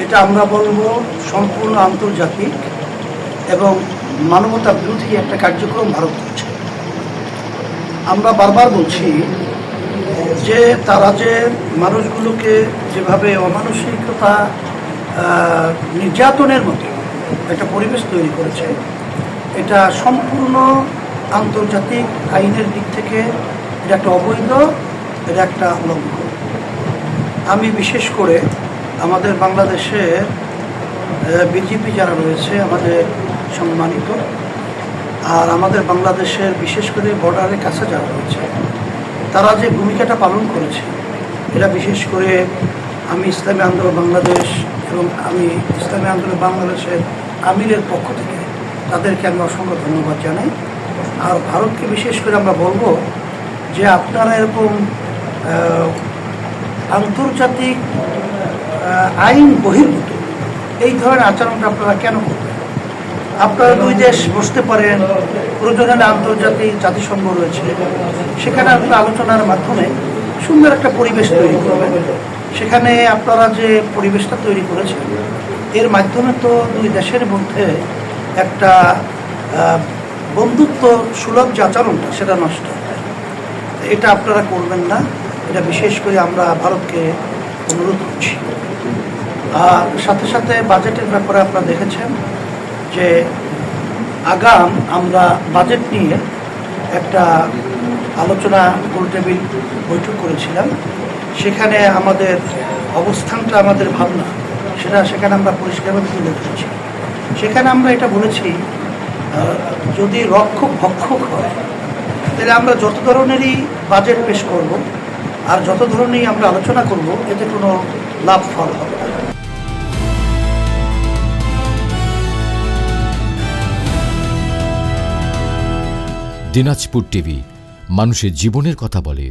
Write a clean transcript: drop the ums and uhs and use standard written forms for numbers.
এটা আমরা বলবো সম্পূর্ণ আন্তর্জাতিক এবং মানবতা বিরোধী একটা কার্যক্রম ভারত করছে। আমরা বারবার বলছি যে তারা যে মানুষগুলোকে যেভাবে অমানসিকতা নির্যাতনের মতো একটা পরিবেশ তৈরি করেছে, এটা সম্পূর্ণ আন্তর্জাতিক আইনের দিক থেকে এটা একটা অবৈধ, এটা একটা লঙ্ঘন। আমি বিশেষ করে আমাদের বাংলাদেশের বিজেপি যারা রয়েছে আমাদের সম্মানিত, আর আমাদের বাংলাদেশের বিশেষ করে বর্ডারের কাছে যারা রয়েছে তারা যে ভূমিকাটা পালন করেছে, এটা বিশেষ করে আমি ইসলামী আন্দোলন বাংলাদেশ এবং আমি ইসলামী আন্দোলন বাংলাদেশের আমিরের পক্ষ থেকে তাদেরকে আমি অসংখ্য ধন্যবাদ জানাই। আর ভারতকে বিশেষ করে আমরা বলবো যে আপনারা এরকম আন্তর্জাতিক আইন বহির্ভূত এই ধরনের আচরণটা আপনারা কেন করবেন? আপনারা দুই দেশ বসতে পারেন, প্রয়োজনে আন্তর্জাতিক জাতিসংঘ রয়েছে, সেখানে আপনারা আলোচনার মাধ্যমে সুন্দর একটা পরিবেশ তৈরি করবেন। সেখানে আপনারা যে পরিবেশটা তৈরি করেছেন এর মাধ্যমে তো দুই দেশের মধ্যে একটা বন্ধুত্ব সুলভ যে আচরণটা সেটা নষ্ট হয়। এটা আপনারা করবেন না, এটা বিশেষ করে আমরা ভারতকে অনুরোধ করছি। আর সাথে সাথে বাজেটের ব্যাপারে আপনারা দেখেছেন যে আগাম আমরা বাজেট নিয়ে একটা আলোচনা গোলটেবিল বৈঠক করেছিলাম। সেখানে আমাদের অবস্থানটা, আমাদের ভাবনা সেখানে আমরা পরিষ্কারভাবে তুলে ধরেছি। সেখানে আমরা এটা বলেছি যদি রক্ষক ভক্ষক হয় তাহলে আমরা যত ধরনেরই বাজেট পেশ করব আর যত ধরনেরই আমরা আলোচনা করব এতে কোনো লাভ ফল হবে না। দিনাজপুর টিভি মানুষের জীবনের কথা বলে।